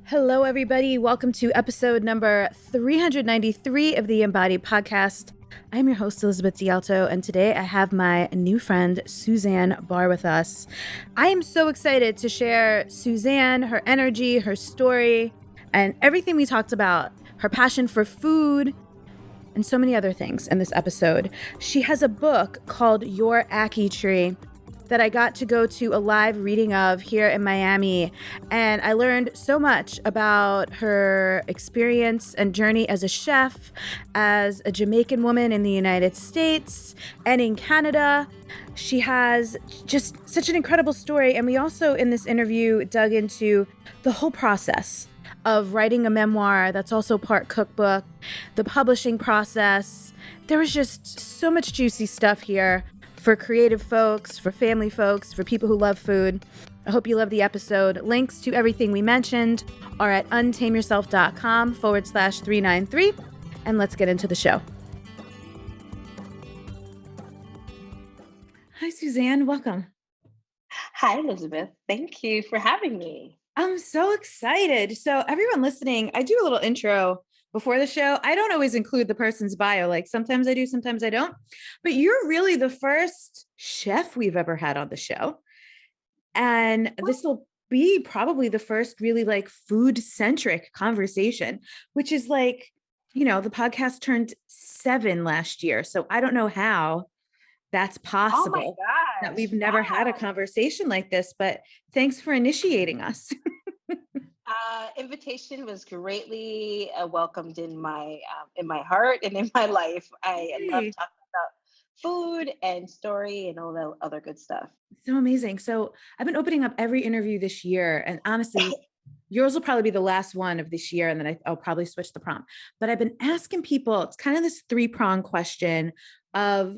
Hello, everybody. Welcome to episode number 393 of the Embodied Podcast. I'm your host, Elizabeth D'Alto, and today I have my new friend, Suzanne Barr, with us. I am so excited to share Suzanne, her energy, her story, and everything we talked about, her passion for food, and so many other things in this episode. She has a book called Your Ackee Tree that I got to go to a live reading of here in Miami. And I learned so much about her experience and journey as a chef, as a Jamaican woman in the United States and in Canada. She has just such an incredible story. And we also, in this interview, dug into the whole process of writing a memoir that's also part cookbook, the publishing process. There was just so much juicy stuff here for creative folks, for family folks, for people who love food. I hope you love the episode. Links to everything we mentioned are at untameyourself.com/393. And let's get into the show. Hi, Suzanne. Welcome. Hi, Elizabeth. Thank you for having me. I'm so excited. So everyone listening, I do a little intro before the show. I don't always include the person's bio. Like sometimes I do, sometimes I don't. But you're really the first chef we've ever had on the show. And this will be probably the first really like food-centric conversation, which is like, the podcast turned 7 last year. So I don't know how that's possible. Oh my gosh. That we've never had a conversation like this, but thanks for initiating us. Invitation was greatly welcomed in my heart and in my life. I love Hey. talking about food and story and all the other good stuff. So amazing. So I've been opening up every interview this year, and honestly, yours will probably be the last one of this year, and then I'll probably switch the prompt. But I've been asking people, it's kind of this 3-prong question of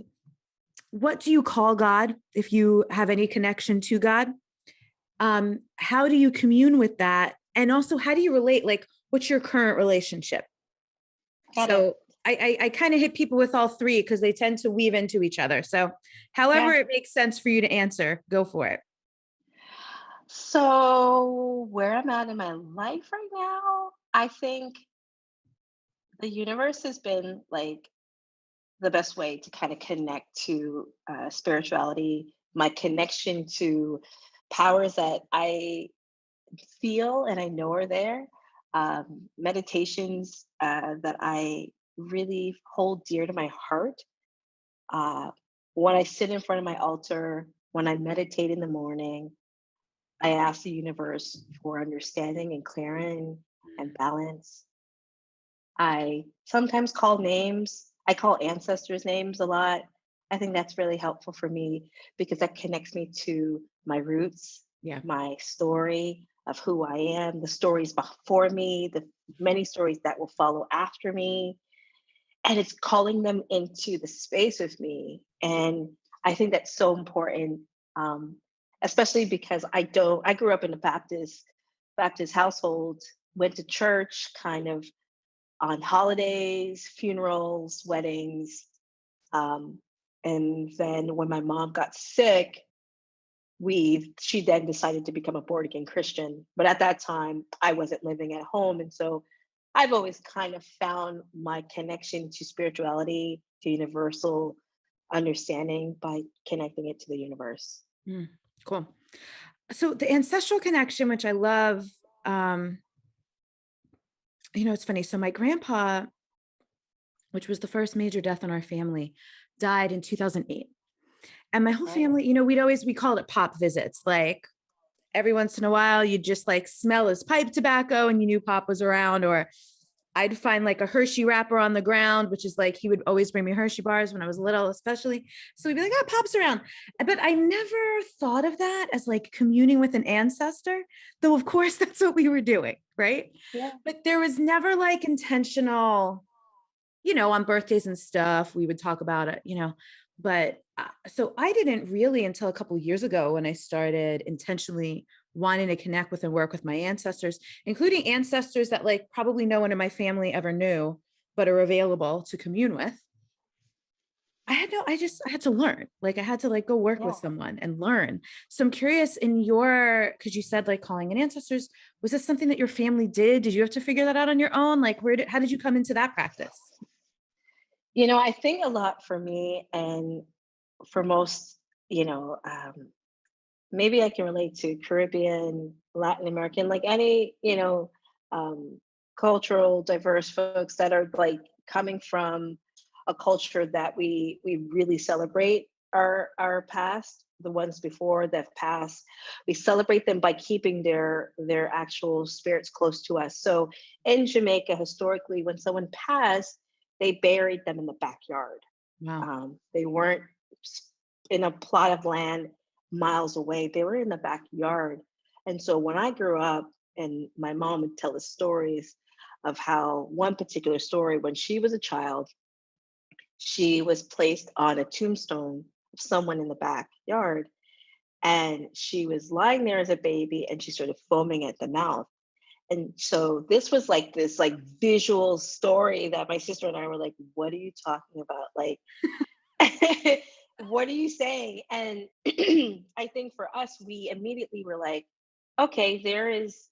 what do you call God if you have any connection to God? How do you commune with that? And also, how do you relate? Like, what's your current relationship? So I kind of hit people with all 3 because they tend to weave into each other. So however it makes sense for you to answer, go for it. So where I'm at in my life right now, I think the universe has been like the best way to kind of connect to spirituality, my connection to powers that I feel and I know are there. Meditations that I really hold dear to my heart. When I sit in front of my altar, when I meditate in the morning, I ask the universe for understanding and clearing and balance. I sometimes call names. I call ancestors' names a lot. I think that's really helpful for me because that connects me to my roots, my story of who I am, the stories before me, the many stories that will follow after me. And it's calling them into the space with me. And I think that's so important, especially because I grew up in a Baptist household, went to church kind of on holidays, funerals, weddings. And then when my mom got sick, she then decided to become a born again Christian. But at that time, I wasn't living at home. And so I've always kind of found my connection to spirituality, to universal understanding by connecting it to the universe. Cool. So the ancestral connection, which I love, it's funny. So my grandpa, which was the first major death in our family, died in 2008. And my whole family, we called it pop visits. Like every once in a while, you'd just like smell his pipe tobacco and you knew Pop was around. Or I'd find like a Hershey wrapper on the ground, which is like, he would always bring me Hershey bars when I was little, especially. So we'd be like, oh, Pop's around. But I never thought of that as like communing with an ancestor, though of course that's what we were doing, right? Yeah. But there was never like intentional, on birthdays and stuff, we would talk about it, but so I didn't really until a couple of years ago when I started intentionally wanting to connect with and work with my ancestors, including ancestors that like probably no one in my family ever knew, but are available to commune with. I had to learn. Like I had to like go work with Yeah. someone and learn. So I'm curious in your, because you said like calling in ancestors, was this something that your family did? Did you have to figure that out on your own? Like how did you come into that practice? I think a lot for me and for most, you know, maybe I can relate to Caribbean, Latin American, like any, um, cultural diverse folks that are like coming from a culture that we really celebrate our past, the ones before that have passed. We celebrate them by keeping their actual spirits close to us. So in Jamaica, historically, when someone passed, they buried them in the backyard. Wow. They weren't in a plot of land miles away. They were in the backyard. And so when I grew up, and my mom would tell us stories of how one particular story, when she was a child, she was placed on a tombstone of someone in the backyard. And she was lying there as a baby and she started foaming at the mouth. And so this was like this like visual story that my sister and I were like, what are you talking about? Like what are you saying? And I think for us, we immediately were like, okay, there is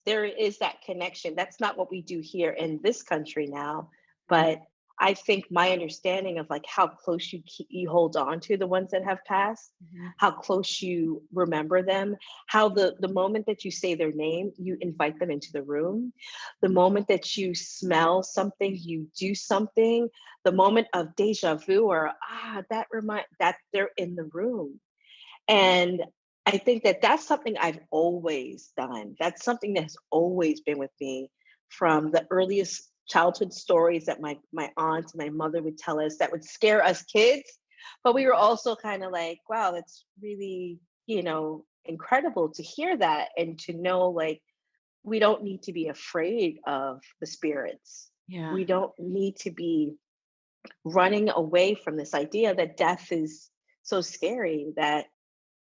that connection. That's not what we do here in this country now, Mhm. but I think my understanding of like how close you hold on to the ones that have passed, Mhm. how close you remember them, how the moment that you say their name, you invite them into the room, the moment that you smell something, you do something, the moment of deja vu or that remind that they're in the room. And I think that that's something I've always done. That's something that has always been with me from the earliest childhood stories that my aunt and my mother would tell us that would scare us kids. But we were also kind of like, wow, that's really, incredible to hear that and to know like we don't need to be afraid of the spirits. Yeah. We don't need to be running away from this idea that death is so scary, that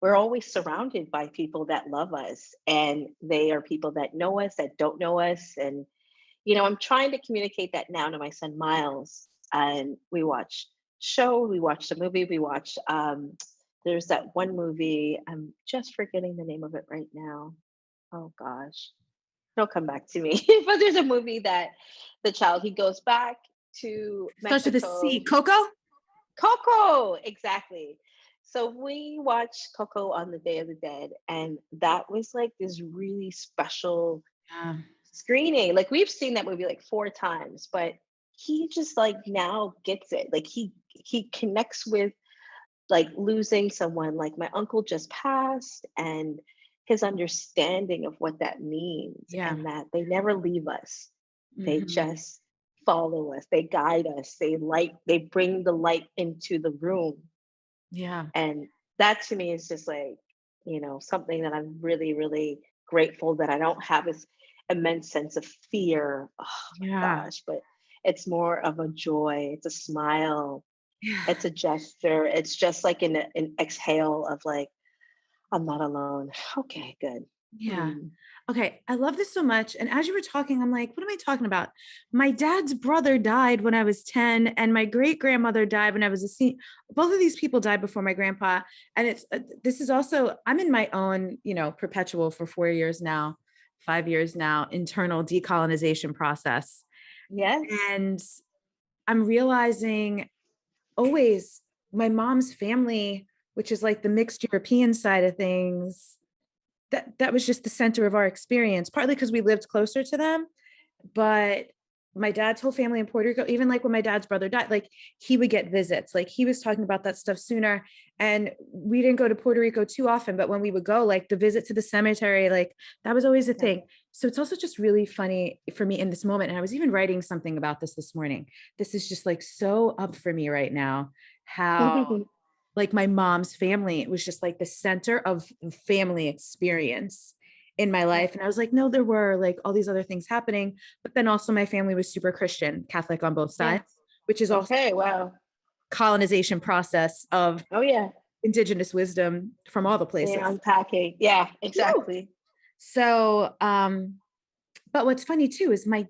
we're always surrounded by people that love us and they are people that know us, that don't know us. And I'm trying to communicate that now to my son Miles. And we watched a movie, we watched there's that one movie, I'm just forgetting the name of it right now. Oh gosh, it'll come back to me. But there's a movie that the child, he goes back to Starts with a C. Mexico. Coco? Coco, exactly. So we watched Coco on the Day of the Dead, and that was like this really special Yeah. screening. Like we've seen that movie like four times, but he just like now gets it. Like he connects with like losing someone. Like my uncle just passed, and his understanding of what that means, Yeah. and that they never leave us. They Mhm. just follow us, they guide us, they bring the light into the room. Yeah. And that to me is just like, something that I'm really, really grateful that I don't have this immense sense of fear. Oh my Yeah. gosh, but it's more of a joy, it's a smile, Yeah. it's a gesture, it's just like an exhale of like, I'm not alone. Okay, good. Yeah. Hmm. Okay. I love this so much. And as you were talking, I'm like, what am I talking about? My dad's brother died when I was 10, and my great grandmother died when I was a senior. Both of these people died before my grandpa. And this is also, I'm in my own, perpetual for 4 years now, 5 years now, internal decolonization process. Yes. And I'm realizing always my mom's family, which is like the mixed European side of things, that was just the center of our experience, partly because we lived closer to them. But my dad's whole family in Puerto Rico, even like when my dad's brother died, like he would get visits. Like he was talking about that stuff sooner. And we didn't go to Puerto Rico too often, but when we would go, like the visit to the cemetery, like that was always a Yeah. thing. So it's also just really funny for me in this moment. And I was even writing something about this morning. This is just like so up for me right now, how like my mom's family, it was just like the center of family experience in my Yeah. life. And I was like, no, there were like all these other things happening. But then also my family was super Christian, Catholic on both Yeah. sides, which is also Okay. Wow. colonization process of Oh yeah. indigenous wisdom from all the Yeah. places. Unpacking. Yeah. Woo. Exactly. So But what's funny too is my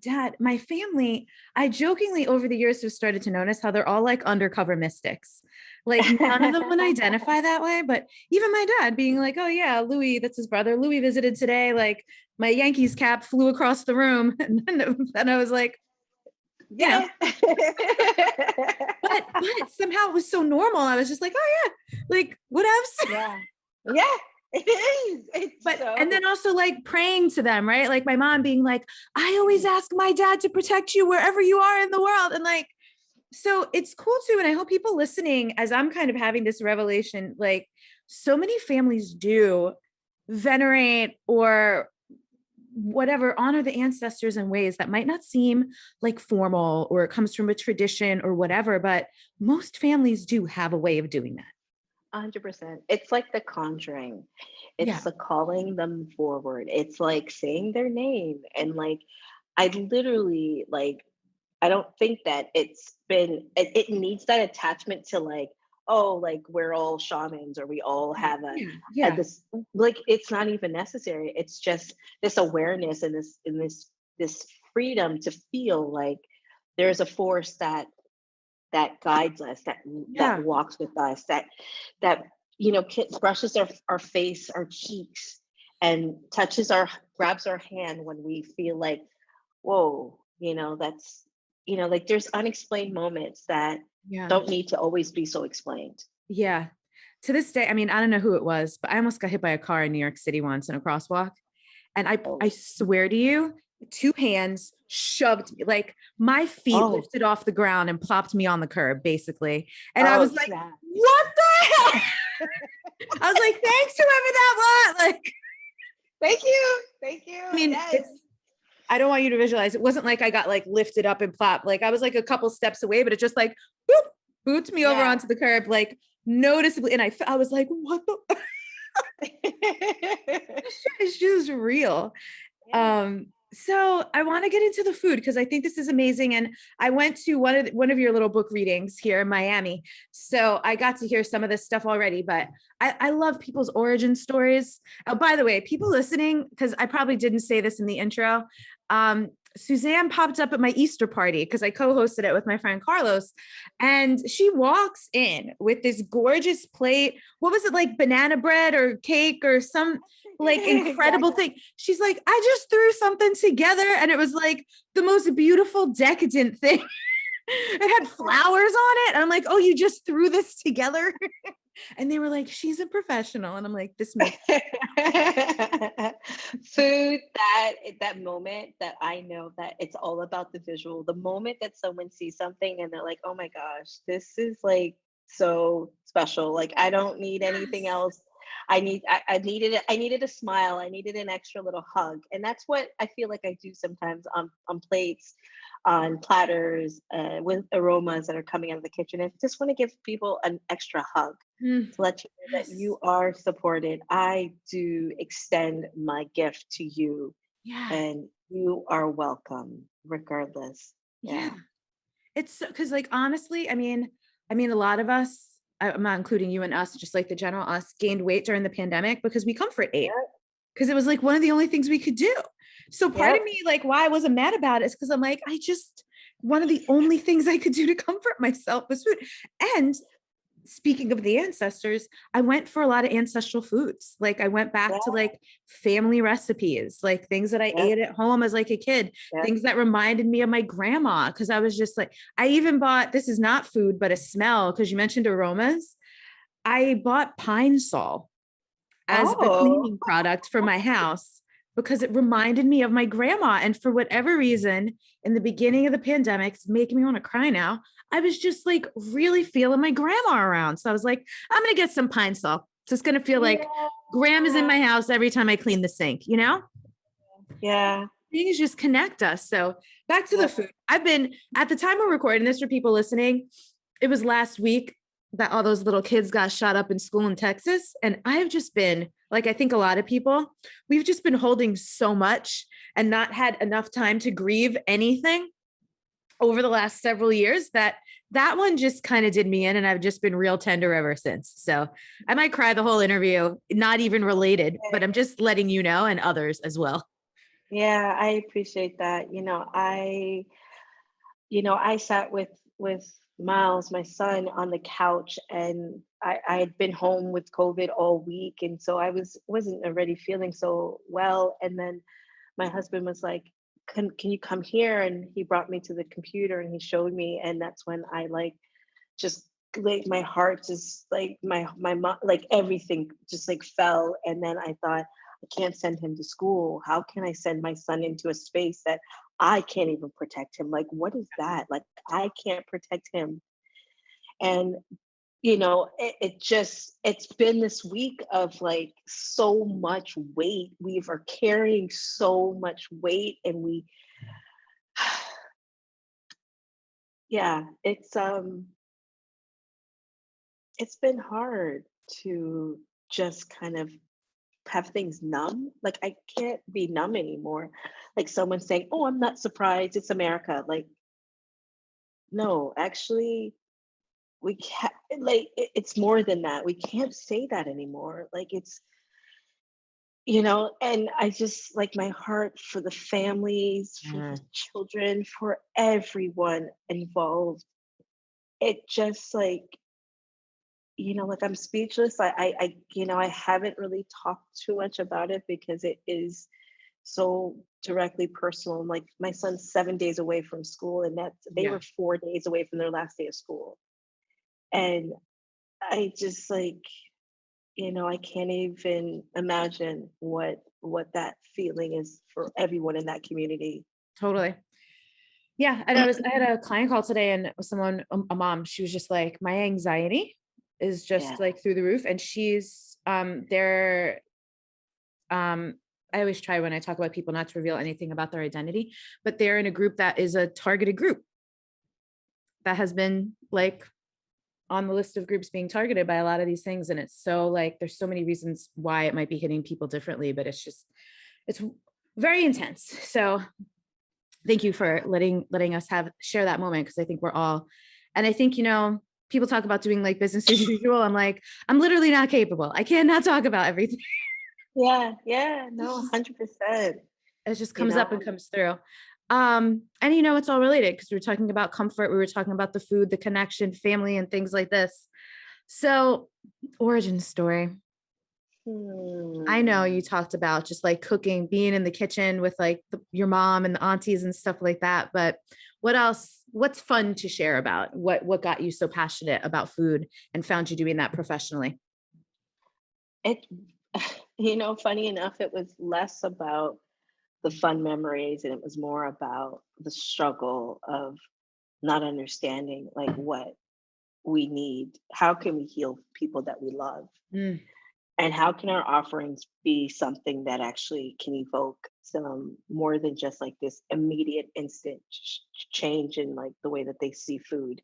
family, I jokingly over the years have started to notice how they're all like undercover mystics. Like none of them would identify that way, but even my dad being like, "Oh yeah, Louis, that's his brother. Louis visited today. Like my Yankees cap flew across the room." And I was like, you know, Yeah. but somehow it was so normal. I was just like, "Oh yeah, like whatevs." Yeah. Yeah, it is. It's But and so then also like praying to them, right? Like my mom being like, "I always ask my dad to protect you wherever you are in the world." And like, so it's cool too. And I hope people listening, as I'm kind of having this revelation, like so many families do venerate or whatever, honor the ancestors in ways that might not seem like formal or it comes from a tradition or whatever, but most families do have a way of doing that. 100%. It's like the conjuring. Yeah. It's the calling them forward. It's like saying their name. And like, I literally, like, I don't think that it needs that attachment to like, oh, like we're all shamans or we all Right. have Yeah. a Yeah. this, like, it's not even necessary. It's just this awareness and this freedom to feel like there's a force that guides us, that Yeah. walks with us, that brushes our face, our cheeks, and grabs our hand when we feel like, whoa, that's like there's unexplained moments that Yeah. don't need to always be so explained. Yeah. To this day, I mean, I don't know who it was, but I almost got hit by a car in New York City once in a crosswalk. And I Oh, swear to you, two hands shoved me, like my feet oh, lifted off the ground and plopped me on the curb, basically. And I oh, was like, snap. what the hell? I was like, thanks, whoever that was. Like, Thank you. Thank you. I mean, Yes. it's, I don't want you to visualize. It wasn't like I got like lifted up and plopped. Like I was like a couple steps away, but it just like, boop, boots me over Yeah. onto the curb, like noticeably. And I was like, what the, it's just real. Yeah. So I want to get into the food because I think this is amazing. And I went to one of your little book readings here in Miami. So I got to hear some of this stuff already, but I love people's origin stories. Oh, by the way, people listening, because I probably didn't say this in the intro. Suzanne popped up at my Easter party because I co-hosted it with my friend Carlos. And she walks in with this gorgeous plate. What was it, like banana bread or cake or some like incredible Exactly. thing? She's like, I just threw something together and it was like the most beautiful, decadent thing. It had flowers on it. And I'm like, oh, you just threw this together? And they were like, she's a professional. And I'm like, this makes Food, that moment that I know that it's all about the visual. The moment that someone sees something and they're like, oh my gosh, this is like so special. Like I don't need anything yes. else. I needed a smile. I needed an extra little hug. And that's what I feel like I do sometimes on plates, on platters, with aromas that are coming out of the kitchen. And just want to give people an extra hug Mm, to let you know that yes. you are supported. I do extend my gift to you, Yeah. and you are welcome regardless. Yeah. Yeah. It's because like honestly, I mean, a lot of us, I'm not including you and us, just like the general us, gained weight during the pandemic because we comfort ate. Yep. Because it was like one of the only things we could do. So part of Yep. me, like why I wasn't mad about it is because I'm like, I just one of the only things I could do to comfort myself was food. And speaking of the ancestors, I went for a lot of ancestral foods. Like I went back Yep. to like family recipes, like things that I Yep. ate at home as like a kid, Yep. things that reminded me of my grandma. Cause I was just like, I even bought, this is not food, but a smell. Cause you mentioned aromas. I bought pine sol as the Oh. cleaning product for my house because it reminded me of my grandma. And for whatever reason, in the beginning of the pandemic, it's making me want to cry now. I was just like really feeling my grandma around. So I was like, I'm going to get some pine salt. So it's going to feel like Yeah. grandma's in my house every time I clean the sink, you know? Yeah. Things just connect us. So back to the Yep. food. I've been at the time we're recording this for people listening. It was last week that all those little kids got shot up in school in Texas. And I've just been like, I think a lot of people, we've just been holding so much and not had enough time to grieve anything over the last several years that that one just kind of did me in. And I've just been real tender ever since. So I might cry the whole interview, not even related, but I'm just letting you know and others as well. Yeah, I appreciate that. I sat with Miles, my son, on the couch, and I had been home with COVID all week, and so wasn't already feeling so well. And then my husband was like, "Can you come here?" And he brought me to the computer and he showed me, and that's when I like just like my heart just like like everything just like fell. And then I thought, I can't send him to school. How can I send my son into a space that I can't even protect him? Like, what is that? Like, I can't protect him. And it's been this week of like so much weight. We are carrying so much weight, and we yeah, it's been hard to just kind of have things numb. Like, I can't be numb anymore. Like, someone saying, "Oh, I'm not surprised. It's America." Like, no, actually, we can't. Like, it's more than that. We can't say that anymore. Like, and I just like my heart for the families, for the Mm. children, for everyone involved. It just like, like I'm speechless. I haven't really talked too much about it because it is so directly personal. Like, my son's 7 days away from school, and they Yeah, were 4 days away from their last day of school. And I just like, I can't even imagine what that feeling is for everyone in that community. totally. Yeah, and I had a client call today, and it was someone, a mom. She was just like, my anxiety is Yeah. just like through the roof, and she's they're I always try when I talk about people not to reveal anything about their identity, but they're in a group that is a targeted group that has been like on the list of groups being targeted by a lot of these things. And it's so like, there's so many reasons why it might be hitting people differently, but it's very intense. So thank you for letting us share that moment. Cause I think we're all, and I think, people talk about doing like business as usual. I'm like, I'm literally not capable. I cannot talk about everything. Yeah, yeah, It's no, just, 100%. it just You comes up know, and comes through. And it's all related because we were talking about comfort, we were talking about the food, the connection, family, and things like this. So, origin story. I know you hmm, talked about just like cooking, being in the kitchen with like your mom and the aunties and stuff like that. But what else? What's fun to share about? What got you so passionate about food and found you doing that professionally? it funny enough, it was less about the fun memories, and it was more about the struggle of not understanding like what we need. How can we heal people that we love? Mm, And how can our offerings be something that actually can evoke some more than just like this immediate instant change in like the way that they see food,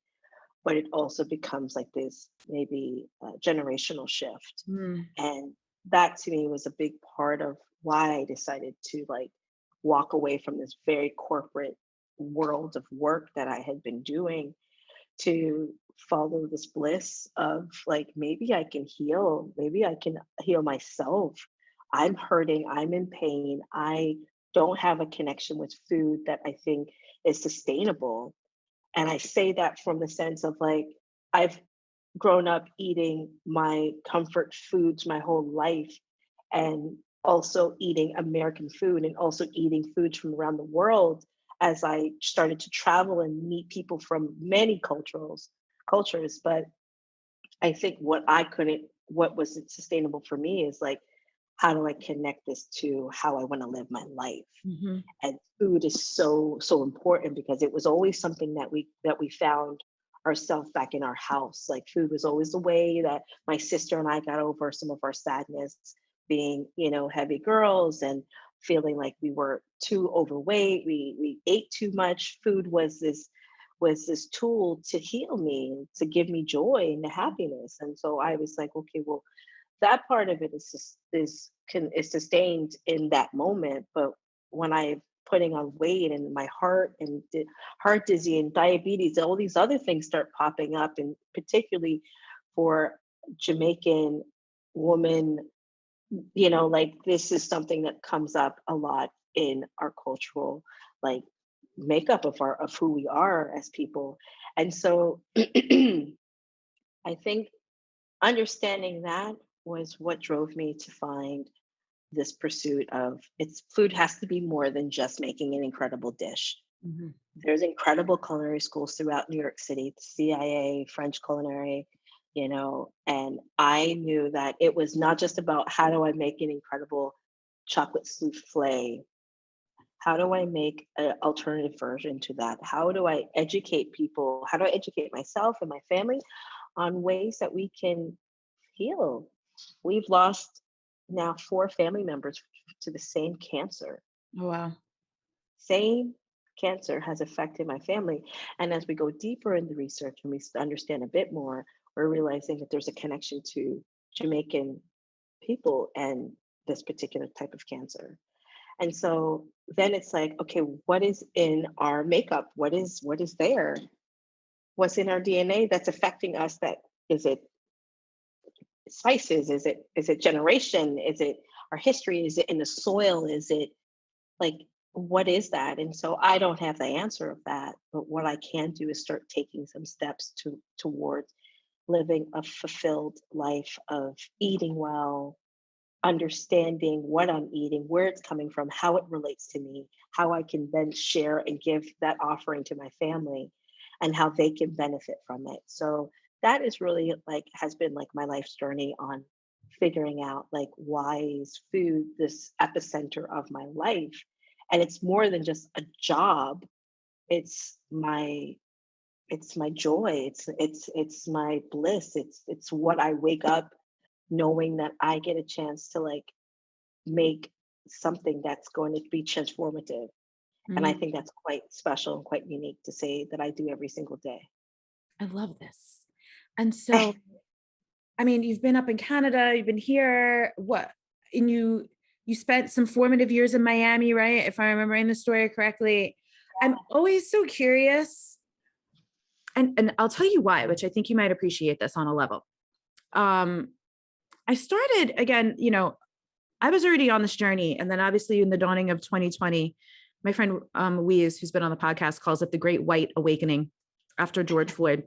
but it also becomes like this maybe generational shift. mm, And that to me was a big part of why I decided to like walk away from this very corporate world of work that I had been doing to follow this bliss of like, maybe I can heal, maybe I can heal myself. I'm hurting, I'm in pain, I don't have a connection with food that I think is sustainable. And I say that from the sense of like, I've grown up eating my comfort foods my whole life, and also eating American food, and also eating foods from around the world as I started to travel and meet people from many cultures. But I think what wasn't sustainable for me is like, how do I connect this to how I want to live my life? mhm. And food is so important because it was always something that we found ourselves back in our house. Like, food was always the way that my sister and I got over some of our sadness, being heavy girls, and feeling like we were too overweight, we ate too much. Food was this tool to heal me, to give me joy and happiness. And so I was like, okay, well, that part of it is sustained in that moment. But when I putting on weight, and my heart and heart disease and diabetes, all these other things start popping up, and particularly for Jamaican woman, like, this is something that comes up a lot in our cultural like makeup of who we are as people. And so I think understanding that was what drove me to find this pursuit of its food has to be more than just making an incredible dish. Mhm. There's incredible culinary schools throughout New York City, CIA, French culinary, and I knew that it was not just about how do I make an incredible chocolate souffle. How do I make an alternative version to that? How do I educate people? How do I educate myself and my family on ways that we can heal? We've lost now 4 family members to the same cancer. Oh, wow. Same cancer has affected my family. And as we go deeper in the research and we understand a bit more, we're realizing that there's a connection to Jamaican people and this particular type of cancer. And so then it's like, okay, what is in our makeup? What is there? What's in our DNA that's affecting us? That is it spices? Is it generation? Is it our history? Is it in the soil? Is it like what is that? And so I don't have the answer of that, but what I can do is start taking some steps towards living a fulfilled life of eating well, understanding what I'm eating, where it's coming from, how it relates to me, how I can then share and give that offering to my family and how they can benefit from it. So that is really like has been like my life's journey on figuring out like why is food this epicenter of my life. And it's more than just a job. It's my it's my joy. It's my bliss. It's what I wake up knowing that I get a chance to like make something that's going to be transformative. And I Mm, think that's quite special and quite unique to say that I do every single day. I love this. And so, I mean, you've been up in Canada, you've been here, what? And you spent some formative years in Miami, right? If I'm remembering the story correctly. I'm always so curious, and I'll tell you why, which I think you might appreciate this on a level. Um, I started again, I was already on this journey, and then obviously in the dawning of 2020, my friend Louise, who's been on the podcast, calls it the Great White Awakening after George Floyd,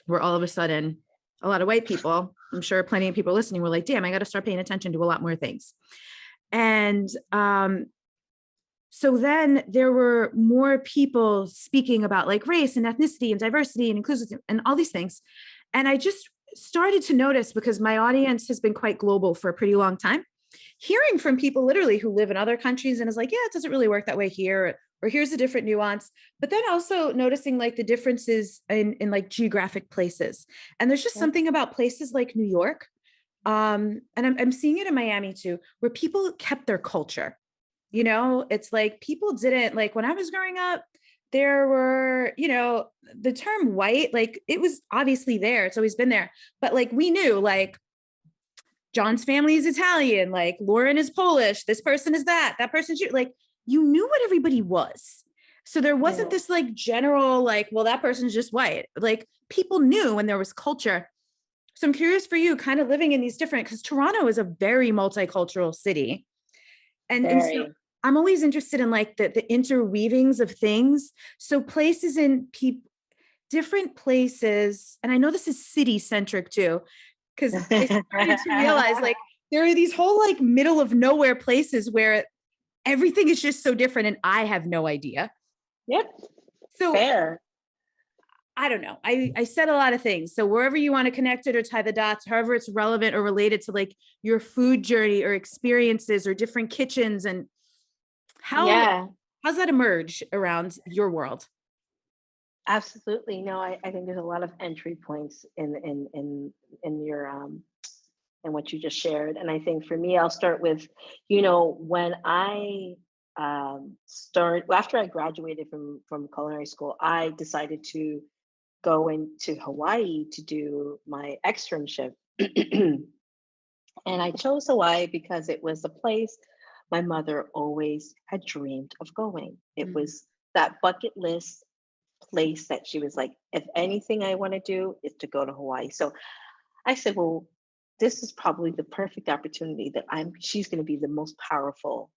where all of a sudden a lot of white people, I'm sure plenty of people listening were like, damn, I got to start paying attention to a lot more things. And so then there were more people speaking about like race and ethnicity and diversity and inclusion and all these things. And I just started to notice, because my audience has been quite global for a pretty long time, hearing from people literally who live in other countries and is like, yeah, it doesn't really work that way here, or here's a different nuance. But then also noticing like the differences in like geographic places. And there's just Yep. something about places like New York. And I'm seeing it in Miami too, where people kept their culture. It's like people didn't, like when I was growing up, there were, the term white, like it was obviously there. It's always been there. But like we knew, like John's family is Italian, like Lauren is Polish, this person is that person's like you knew what everybody was. So there wasn't Yeah. this like general, like, well, that person's just white. Like people knew when there was culture. So I'm curious for you, kind of living in these different, because Toronto is a very multicultural city. And so Very. I'm always interested in like the interweavings of things. So places in different places, and I know this is city centric too, because I started to realize like there are these whole like middle of nowhere places where everything is just so different and I have no idea. Yep. So Fair. I don't know. I said a lot of things. So wherever you want to connect it or tie the dots, however it's relevant or related to like your food journey or experiences or different kitchens, and Yeah. how's that emerge around your world? Absolutely. No, I think there's a lot of entry points in your and what you just shared. And I think for me, I'll start with, when I start after I graduated from culinary school, I decided to go into Hawaii to do my externship. And I chose Hawaii because it was a place my mother always had dreamed of going. It Mm, was that bucket list place that she was like, if anything I want to do is to go to Hawaii. So I said, well, this is probably the perfect opportunity that she's going to be the most powerful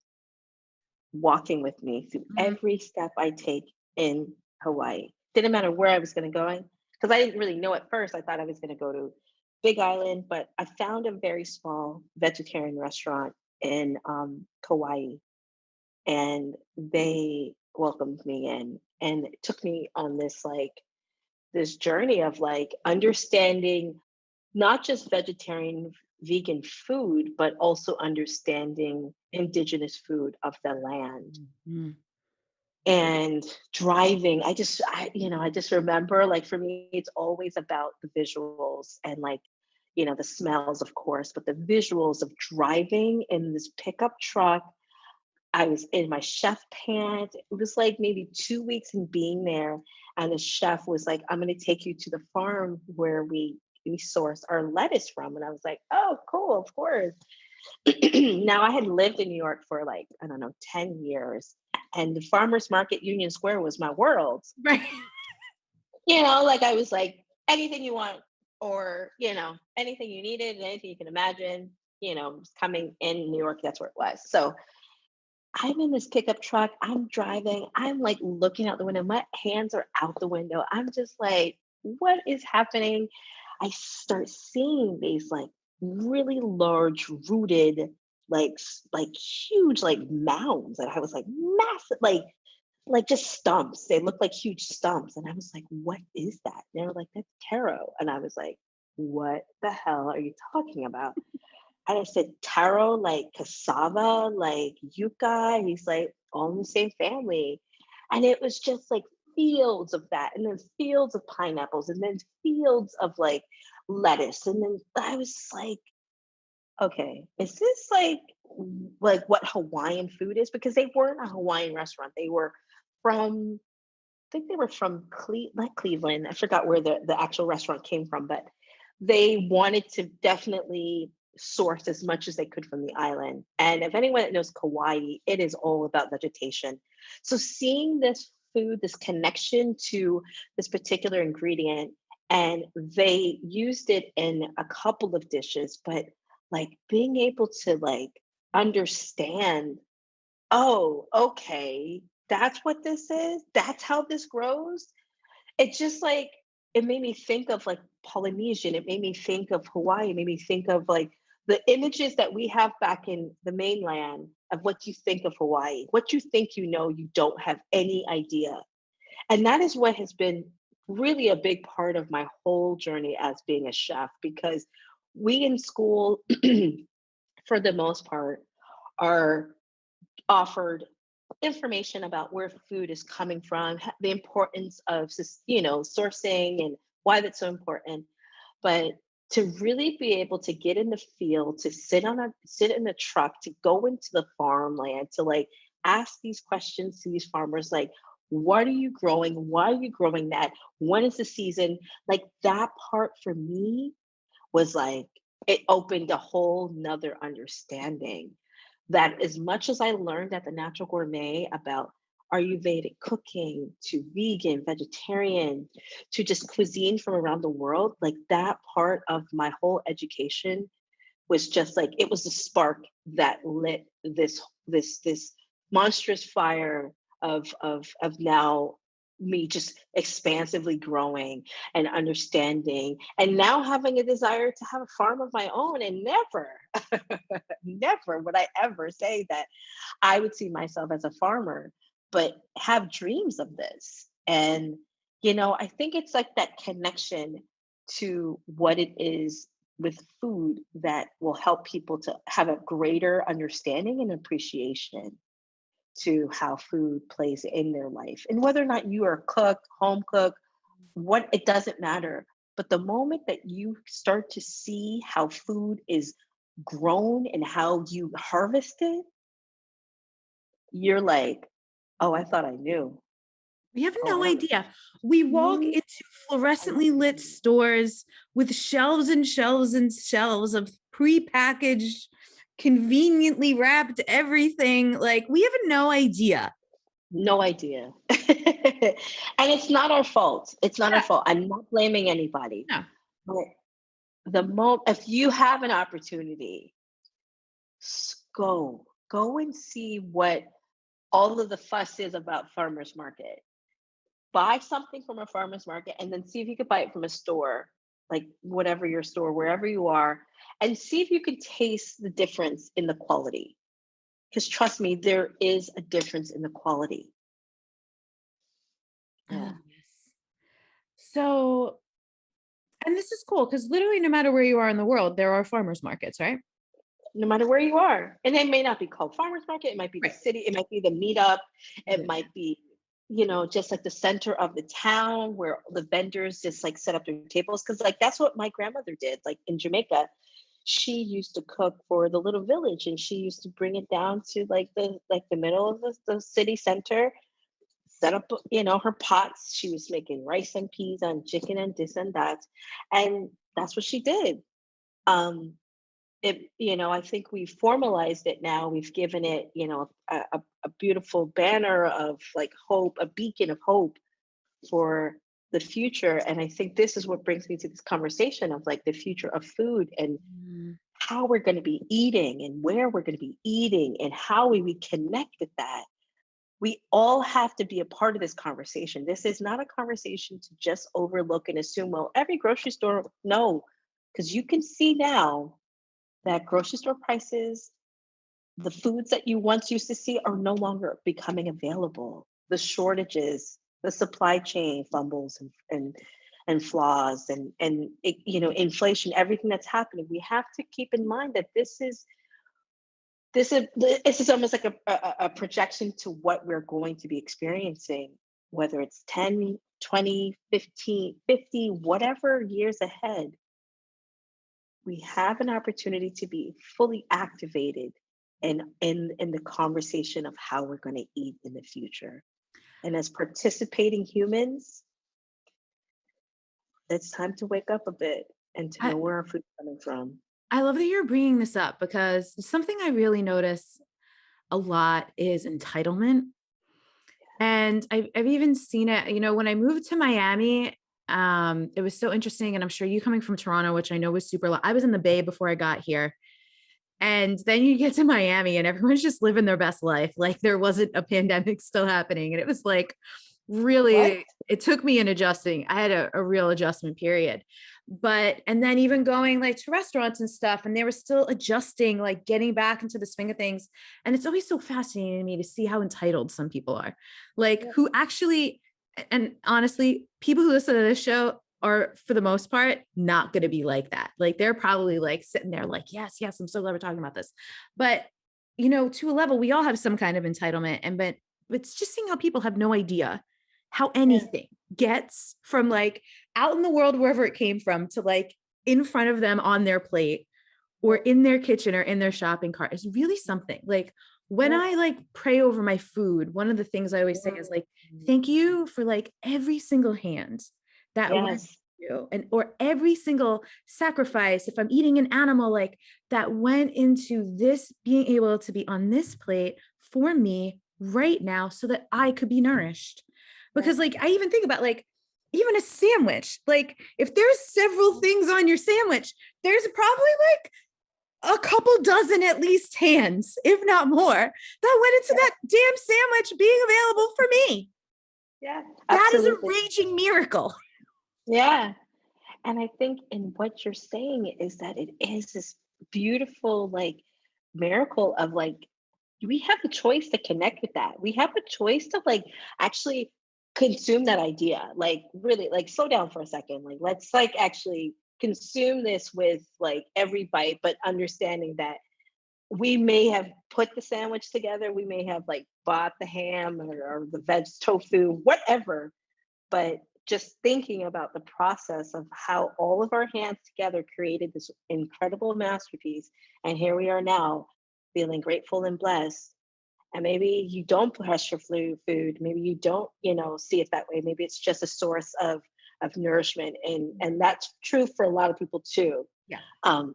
walking with me through Mhm. every step I take in Hawaii. Didn't matter where I was going to go, because I didn't really know at first. I thought I was going to go to Big Island, but I found a very small vegetarian restaurant in Kauai, and they welcomed me in and it took me on this journey of like understanding not just vegetarian vegan food but also understanding indigenous food of the land Mhm. and driving. I just remember, like, for me it's always about the visuals and, like, the smells, of course, but the visuals of driving in this pickup truck. I was in my chef pants. It was like maybe 2 weeks in being there, and the chef was like, "I'm gonna take you to the farm where we source our lettuce from." And I was like, "Oh, cool, of course." Now I had lived in New York for, like, I don't know, 10 years, and the farmers market Union Square was my world. Right. Like, I was like, anything you want, or, anything you needed and anything you can imagine, coming in New York, that's where it was. So I'm in this pickup truck, I'm driving, I'm, like, looking out the window, my hands are out the window, I'm just like, "What is happening?" I start seeing these, like, really large rooted, like, huge, like, mounds, and I was like, massive, like, just stumps, they look like huge stumps, and I was like, "What is that?" They were like, "That's taro," and I was like, "What the hell are you talking about?" And I said, "Taro, like cassava, like yucca?" He's like, "All in the same family." And it was just like fields of that, and then fields of pineapples, and then fields of like lettuce. And then I was like, okay, is this like what Hawaiian food is? Because they weren't a Hawaiian restaurant. They were from, I think they were from not Cleveland. I forgot where the actual restaurant came from, but they wanted to definitely source as much as they could from the island. And if anyone that knows Kauai, it is all about vegetation. So seeing this food, this connection to this particular ingredient, and they used it in a couple of dishes, but like being able to like understand, oh, okay, that's what this is. That's how this grows. It just like it made me think of like Polynesian. It made me think of Hawaii. It made me think of like the images that we have back in the mainland of what you think of Hawaii, what you think you don't have any idea. And that is what has been really a big part of my whole journey as being a chef because we in school, for the most part, are offered information about where food is coming from, the importance of sourcing and why that's so important. But to really be able to get in the field, to sit in the truck, to go into the farmland, to like ask these questions to these farmers, like, what are you growing? Why are you growing that? When is the season? Like that part for me was like it opened a whole nother understanding that as much as I learned at the Natural Gourmet about Ayurvedic cooking to vegan, vegetarian, to just cuisine from around the world, like that part of my whole education was just like it was the spark that lit this monstrous fire of now me just expansively growing and understanding and now having a desire to have a farm of my own and never would I ever say that I would see myself as a farmer, but have dreams of this. And, I think it's like that connection to what it is with food that will help people to have a greater understanding and appreciation to how food plays in their life. And whether or not you are a cook, home cook, what it doesn't matter. But the moment that you start to see how food is grown and how you harvest it, you're like, "Oh, I thought I knew. We have Oh, no I don't." idea. We walk Mhm. into fluorescently lit stores with shelves and shelves and shelves of prepackaged, conveniently wrapped everything. Like, we have no idea. No idea. And it's not our fault. It's not our Yeah, fault. I'm not blaming anybody. no. But if you have an opportunity, go and see what all of the fuss is about farmers market. Buy something from a farmer's market and then see if you could buy it from a store, like whatever your store, wherever you are, and see if you can taste the difference in the quality. Because trust me, there is a difference in the quality. I love Yeah. this. So, and this is cool because literally no matter where you are in the world, there are farmers markets, right? No matter where you are. And it may not be called farmers market, it might be the Right. city, it might be the meetup, it Yeah. might be, just like the center of the town where the vendors just like set up their tables. Cause like that's what my grandmother did, like in Jamaica. She used to cook for the little village and she used to bring it down to like the middle of the city center, set up, her pots. She was making rice and peas and chicken and this and that. And that's what she did. Um, I think we've formalized it now. We've given it, a beautiful banner of like hope, a beacon of hope for the future. And I think this is what brings me to this conversation of like the future of food and Mm. how we're going to be eating and where we're going to be eating and how we connect with that. We all have to be a part of this conversation. This is not a conversation to just overlook and assume, well, every grocery store, no, because you can see now that grocery store prices, the foods that you once used to see are no longer becoming available. The shortages, the supply chain fumbles and flaws and inflation, everything that's happening. We have to keep in mind that this is almost like a projection to what we're going to be experiencing, whether it's 10, 20, 15, 50, whatever years ahead. We have an opportunity to be fully activated in the conversation of how we're going to eat in the future. And as participating humans, it's time to wake up a bit and to I, know where our food's coming from. I love that you're bringing this up because something I really notice a lot is entitlement. And I've even seen it, when I moved to Miami, it was so interesting. And I'm sure you coming from Toronto, which I know was super, I was in the Bay before I got here. And then you get to Miami and everyone's just living their best life. Like there wasn't a pandemic still happening. And it was like What? really, it took me an adjusting. I had a real adjustment period. And then even going like to restaurants and stuff, and they were still adjusting, like getting back into the swing of things. And it's always so fascinating to me to see how entitled some people are, like Yeah. who actually, and honestly, people who listen to this show are for the most part not going to be like that. Like they're probably like sitting there like, yes, I'm so glad we're talking about this. But to a level, we all have some kind of entitlement. But it's just seeing how people have no idea how Yeah. anything gets from like out in the world, wherever it came from, to like in front of them on their plate or Yeah. in their kitchen or in their shopping cart is really something. Like when Yeah. I like pray over my food, one of the things I always say is like, thank you for like every single hand that went Yes. through and or every single sacrifice. If I'm eating an animal, like that went into this being able to be on this plate for me right now so that I could be nourished. Yeah. Because like I even think about like even a sandwich, like if there's several things on your sandwich, there's probably like a couple dozen at least hands, if not more, that went into Yeah. that damn sandwich being available for me. Yeah. That is a Absolutely. raging miracle. Yeah. And I think in what you're saying is that it is this beautiful like miracle of like we have the choice to connect with that. We have the choice to like actually consume that idea. Like really like slow down for a second. Like let's like actually consume this with like every bite, but understanding that we may have put the sandwich together, we may have like bought the ham or the veg tofu, whatever, but just thinking about the process of how all of our hands together created this incredible masterpiece. And here we are now feeling grateful and blessed. And maybe you don't pressure food. Maybe you don't, see it that way. Maybe it's just a source of nourishment. And that's true for a lot of people too. Yeah. Um,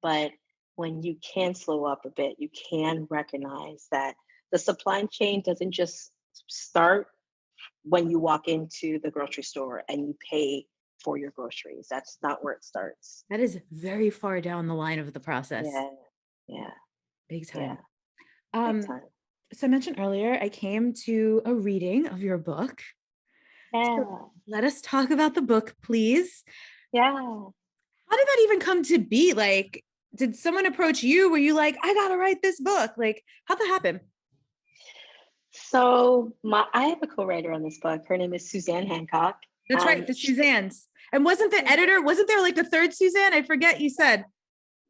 but when you can slow up a bit, you can recognize that the supply chain doesn't just start when you walk into the grocery store and you pay for your groceries. That's not where it starts. That is very far down the line of the process. Yeah, yeah, Big yeah, time. big Um, time. So I mentioned earlier, I came to a reading of your book. So Yeah, let us talk about the book, please. yeah. How did that even come to be? Like, did someone approach you? Were you like, I gotta write this book? Like, how'd that happen? So I have a co-writer on this book. Her name is Suzanne Hancock. That's right, the She, Suzannes. And wasn't the editor, wasn't there like the third Suzanne? I forget you said.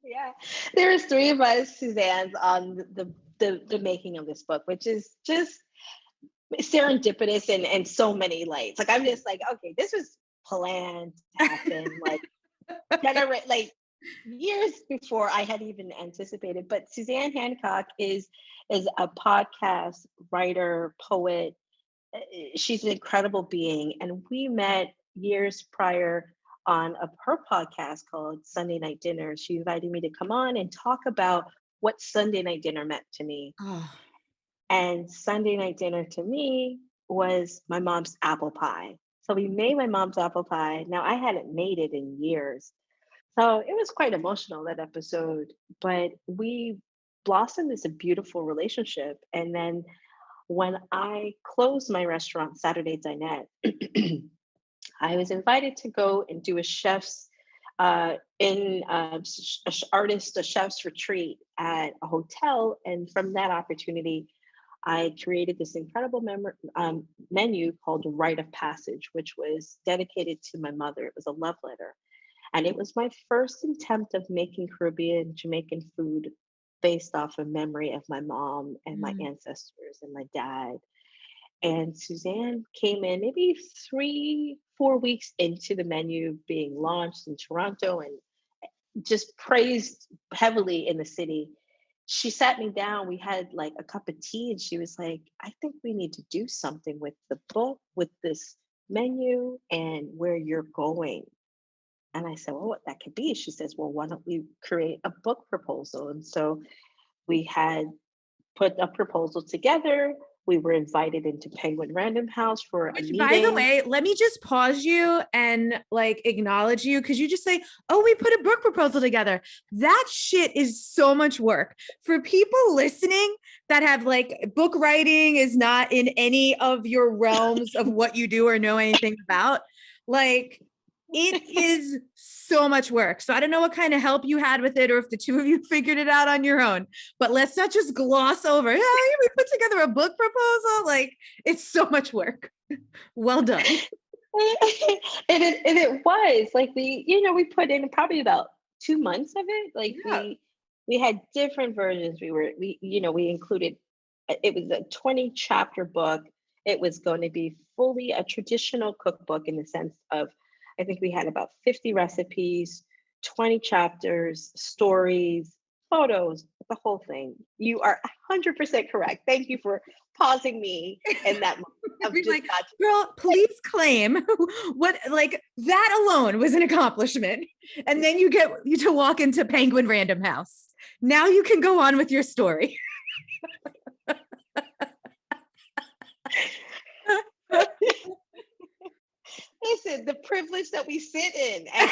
yeah, there was three of us Suzannes on the making of this book, which is just serendipitous and so many lights. Like I'm just like, okay, this was planned to happen. Like years before I had even anticipated. But Suzanne Hancock is a podcast writer, poet. She's an incredible being, and we met years prior on her podcast called Sunday Night Dinner. She invited me to come on and talk about what Sunday night dinner meant to me. Oh, And Sunday night dinner to me was my mom's apple pie. So we made my mom's apple pie. Now I hadn't made it in years. So it was quite emotional that episode, but we blossomed as a beautiful relationship. And then when I closed my restaurant, Saturday Dinette, I was invited to go and do a chef's a chef's retreat at a hotel. And from that opportunity, I created this incredible menu called Rite of Passage, which was dedicated to my mother. It was a love letter. And it was my first attempt of making Caribbean Jamaican food based off of memory of my mom and my mm. ancestors and my dad. And Suzanne came in maybe 3, 4 weeks into the menu being launched in Toronto and just praised heavily in the city. She sat me down. We had like a cup of tea, and she was like, I think we need to do something with the book, with this menu, and where you're going. And I said, well, what that could be? She says, well, why don't we create a book proposal? And so we had put a proposal together. We were invited into Penguin Random House for a Which, by the meeting. way, let me just pause you and like acknowledge you because you just say, oh, we put a book proposal together. That shit is so much work for people listening that have like book writing is not in any of your realms of what you do or know anything about. Like, it is so much work. So I don't know what kind of help you had with it or if the two of you figured it out on your own, but let's not just gloss over, hey, we put together a book proposal. Like, it's so much work. Well done. And it was like we put in probably about 2 months of it. Like Yeah. we had different versions. We included it was a 20 chapter book. It was going to be fully a traditional cookbook in the sense of I think we had about 50 recipes, 20 chapters, stories, photos, the whole thing. You are 100% correct. Thank you for pausing me in that moment of just Like, not. girl, please claim what, like, that alone was an accomplishment. And then you get you to walk into Penguin Random House. Now you can go on with your story. Listen, the privilege that we sit in, and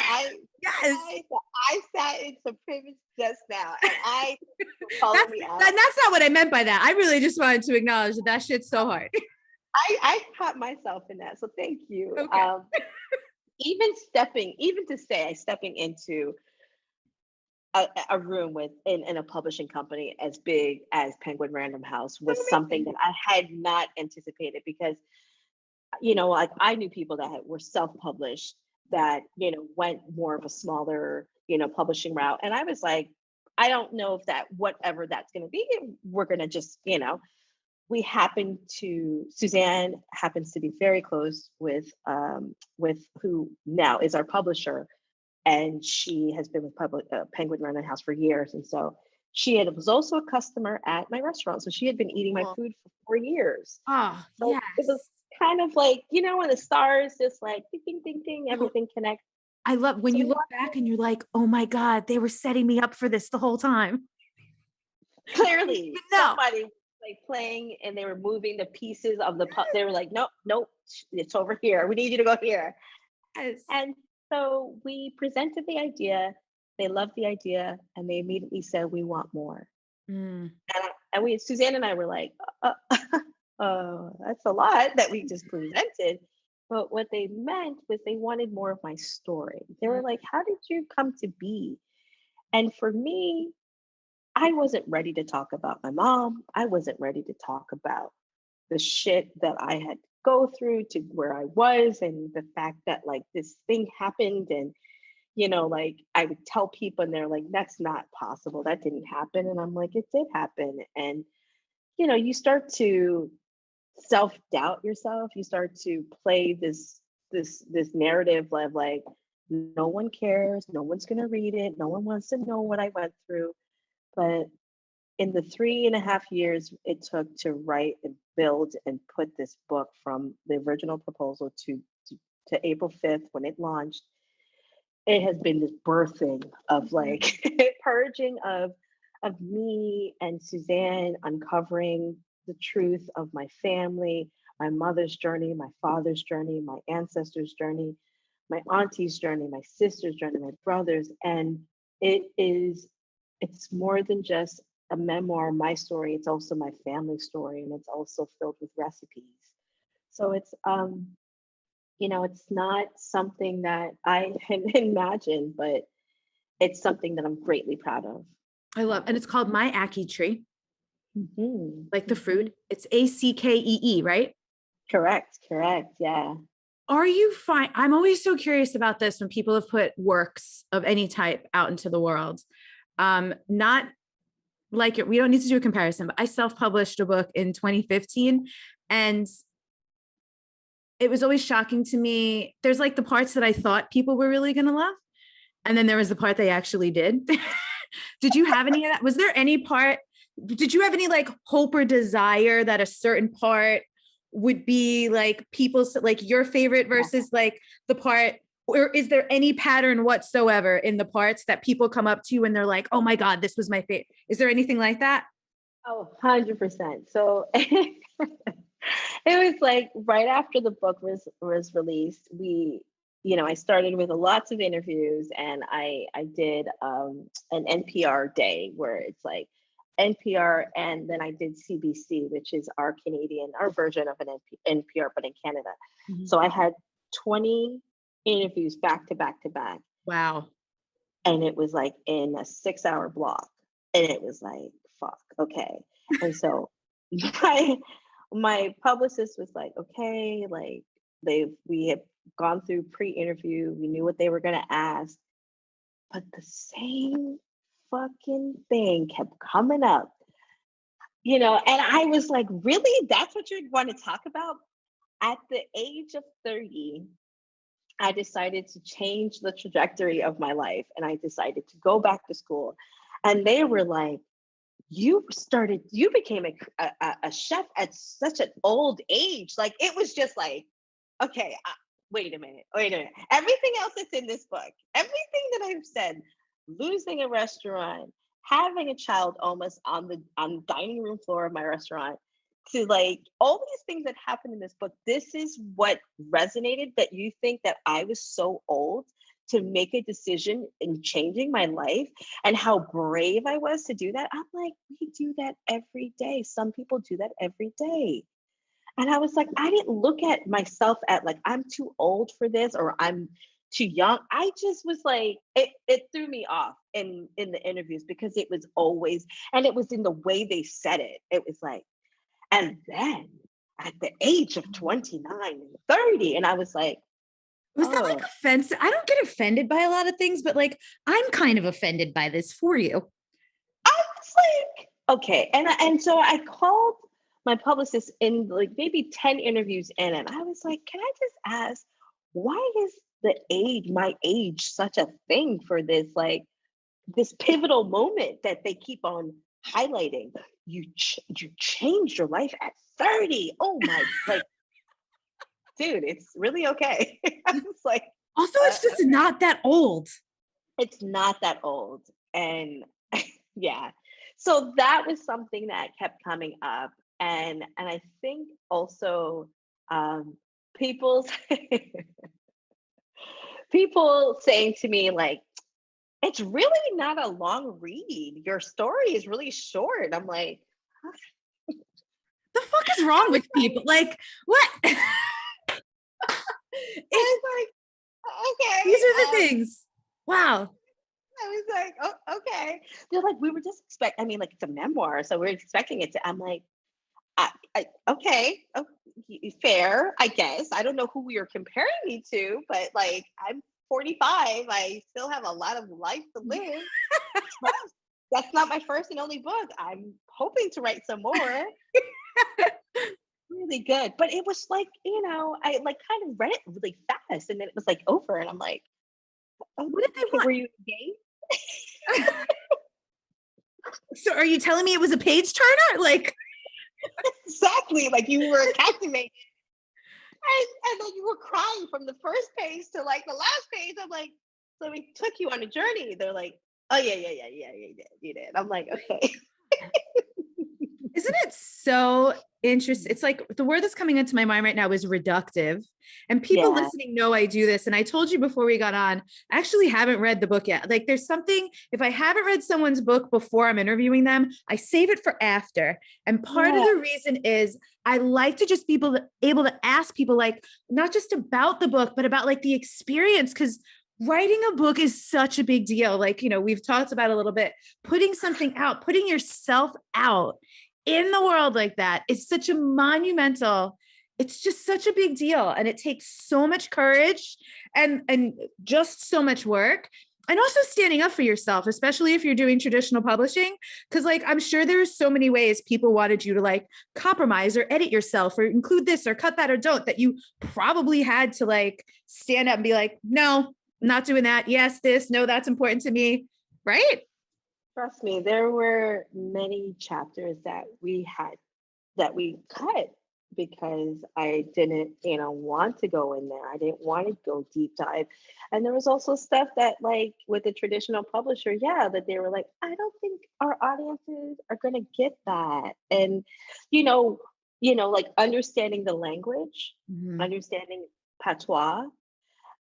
Yes. I sat in some privilege just now, and I calling That's me out. that's not what I meant by that. I really just wanted to acknowledge that that shit's so hard. I caught myself in that, so thank you. Okay. Even to say, stepping into a room in a publishing company as big as Penguin Random House was something Amazing. that I had not anticipated because like I knew people that were self-published that, went more of a smaller, publishing route. And I was like, I don't know if that, whatever that's going to be, we're going to just, Suzanne happens to be very close with who now is our publisher. And she has been with Penguin Random House for years. And so was also a customer at my restaurant. So she had been eating my Cool. food for 4 years. Oh, So it was yes. kind of like, when the stars just like ding, ding, ding, ding, Oh, everything connects. I love when So you look back and you're like, oh my God, they were setting me up for this the whole time. clearly No. somebody was like playing and they were moving the pieces of they were like, nope, nope, it's over here. We need you to go here. Yes. And so we presented the idea. They loved the idea and they immediately said, we want more. Mm. And Suzanne and I were like, that's a lot that we just presented. But what they meant was they wanted more of my story. They were like, how did you come to be? And for me, I wasn't ready to talk about my mom. I wasn't ready to talk about the shit that I had to go through to where I was, and the fact that like this thing happened. And, like I would tell people and they're like, that's not possible. That didn't happen. And I'm like, it did happen. And, you start to self-doubt yourself. You start to play this narrative of like, no one cares, no one's going to read it, no one wants to know what I went through. But in the 3.5 years it took to write and build and put this book from the original proposal to April 5th when it launched, it has been this birthing of like purging of me and Suzanne, uncovering the truth of my family, my mother's journey, my father's journey, my ancestors' journey, my auntie's journey, my sister's journey, my brother's. And it's more than just a memoir, my story. It's also my family story, and it's also filled with recipes. So it's not something that I had imagined, but it's something that I'm greatly proud of. I love, and it's called My Ackee Tree, like the Mm-hmm. fruit. It's Ackee, right? Correct. Yeah. Are you fine? I'm always so curious about this when people have put works of any type out into the world. Not like it, we don't need to do a comparison, but I self-published a book in 2015, and it was always shocking to me. There's like the parts that I thought people were really going to love, and then there was the part they actually did. Did you have any of that? Was there any part? Did you have any like hope or desire that a certain part would be like people's, like your favorite versus like the part, or is there any pattern whatsoever in the parts that people come up to you and they're like, oh my God, this was my favorite? Is there anything like that? Oh, 100%. So it was like right after the book was released, I started with lots of interviews, and I did an NPR day where it's like NPR, and then I did CBC, which is our version of an NPR, but in Canada. Mm-hmm. So I had 20 interviews back to back to back. Wow. And it was like in a 6-hour block. And it was like, fuck, okay. And so my publicist was like, okay, like we had gone through pre-interview, we knew what they were gonna ask, but the same fucking thing kept coming up, and I was like, really? That's what you want to talk about? At the age of 30, I decided to change the trajectory of my life, and I decided to go back to school. And they were like, you became a chef at such an old age. Like, it was just like, okay, wait a minute. Everything else that's in this book, everything that I've said, losing a restaurant, having a child almost on the dining room floor of my restaurant, to like all these things that happened in this book, this is what resonated, that you think that I was so old to make a decision in changing my life, and how brave I was to do that. I'm like, we do that every day. Some people do that every day. And I was like, I didn't look at myself at like, I'm too old for this or I'm too young. I just was like, it threw me off in the interviews, because it was always, and it was in the way they said it. It was like, and then at the age of 29 and 30, and I was like, was that like offensive? I don't get offended by a lot of things, but like, I'm kind of offended by this for you. I was like, okay. And so I called my publicist in like maybe 10 interviews in, and I was like, can I just ask, why is my age such a thing for this, like this pivotal moment that they keep on highlighting? You changed your life at 30. Oh my, like, dude, it's really okay. I was like, also, it's just not that old. It's not that old. And yeah. So that was something that kept coming up. And I think also people people saying to me like, it's really not a long read. Your story is really short. I'm like, The fuck is I wrong was with like, people? Like, what? I It's, was like, these okay. are the things. Wow. I was like, oh, okay. They're like, we were just expect. I mean, like it's a memoir, so we're expecting it to. I'm like, okay, fair, I guess. I don't know who we are comparing me to, but like, I'm 45. I still have a lot of life to live. Trust. That's not my first and only book. I'm hoping to write some more. Really good, but it was like, I like kind of read it really fast, and then it was like over, and I'm like, oh, What did they okay, want? were you engaged? So are you telling me it was a page turner? Like, Exactly, like you were captivated. And then you were crying from the first page to like the last page. I'm like, so we took you on a journey. They're like, oh yeah, you did. I'm like, okay. isn't it so interesting? It's like the word that's coming into my mind right now is reductive. And people Yeah, listening know I do this. And I told you before we got on, I actually haven't read the book yet. Like there's something, if I haven't read someone's book before I'm interviewing them, I save it for after. And part of yeah, the reason is I like to just be able to ask people like, not just about the book, but about like the experience. Cause writing a book is such a big deal. Like, we've talked about a little bit, putting something out, putting yourself out in the world like that is such a monumental, it's just such a big deal, and it takes so much courage and just so much work, and also standing up for yourself, especially if you're doing traditional publishing, because like I'm sure there's so many ways people wanted you to like compromise or edit yourself or include this or cut that or don't, that you probably had to like stand up and be like, no, not doing that, yes this, no that's important to me, right? trust me, there were many chapters that we cut because I didn't, want to go in there. I didn't want to go deep dive. And there was also stuff that like with the traditional publisher, yeah, that they were like, I don't think our audiences are gonna get that. And you know, like understanding the language, Mm-hmm. understanding patois,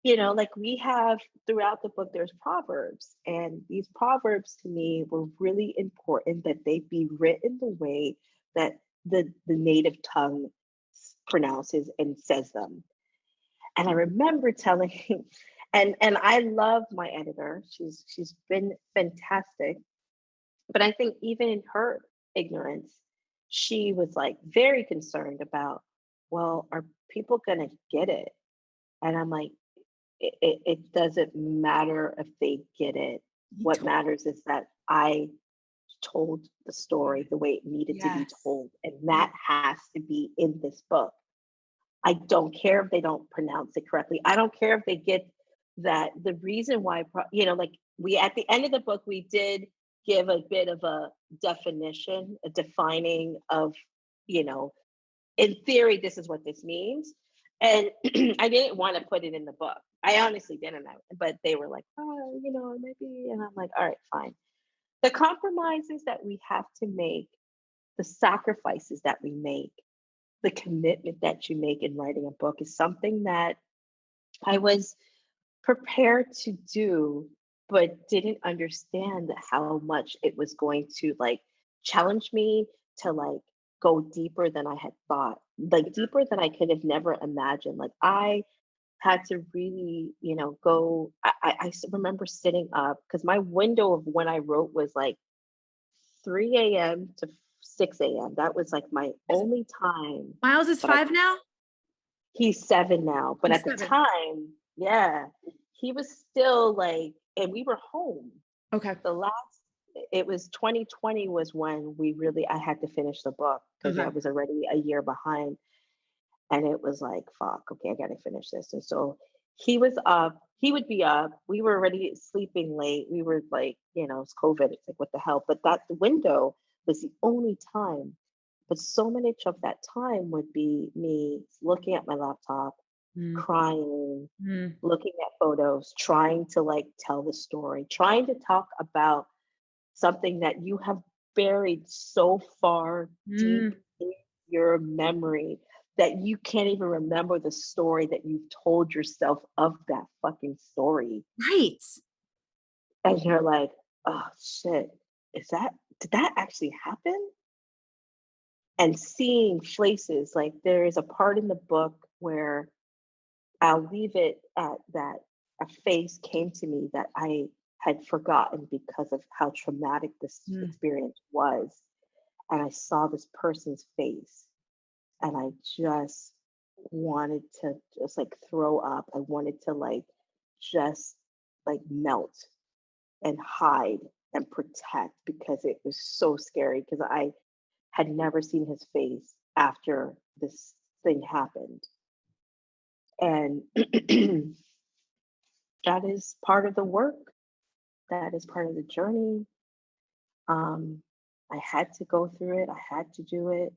like we have throughout the book, there's proverbs. And these proverbs to me were really important that they be written the way that the native tongue pronounces and says them. And I remember telling and I love my editor. She's been fantastic. But I think even in her ignorance, she was like very concerned about, well, are people gonna get it? And I'm like, it doesn't matter if they get it. What matters is that I told the story the way it needed to be Yes. told. And Yeah. that has to be in this book. I don't care if they don't pronounce it correctly. I don't care if they get that. The reason why, like we at the end of the book, we did give a bit of a definition, a defining of, you know, in theory, this is what this means. And I didn't want to put it in the book. I honestly didn't, but they were like, oh, it might be. And I'm like, all right, fine. The compromises that we have to make, the sacrifices that we make, the commitment that you make in writing a book is something that I was prepared to do, but didn't understand how much it was going to like challenge me to like go deeper than I had thought, like deeper than I could have never imagined. Like I had to really, go. Remember sitting up because my window of when I wrote was like 3 a.m. to 6 a.m. That was like my Is only time Miles is that I 5 now? he's 7 now, but He's at the 7. time, yeah, he was still like and we were home. Okay. The last it was 2020 was when I had to finish the book because I Okay. was already a year behind. And it was like, fuck, okay, I gotta finish this. And so he was up, he would be up. We were already sleeping late. We were like, it's COVID. It's like, what the hell? But that window was the only time. But so much of that time would be me looking at my laptop, Mm, crying, mm, looking at photos, trying to like tell the story, trying to talk about something that you have buried so far deep mm. in your memory that you can't even remember the story that you've told yourself of that fucking story. Right. And you're like, oh shit, did that actually happen? and seeing places. Like there is a part in the book where I'll leave it at that a face came to me that I had forgotten because of how traumatic this Mm. experience was. And I saw this person's face and I just wanted to just like throw up. I wanted to like just like melt and hide and protect because it was so scary because I had never seen his face after this thing happened. And that is part of the work. That is part of the journey. Um, I had to go through it. I had to do it.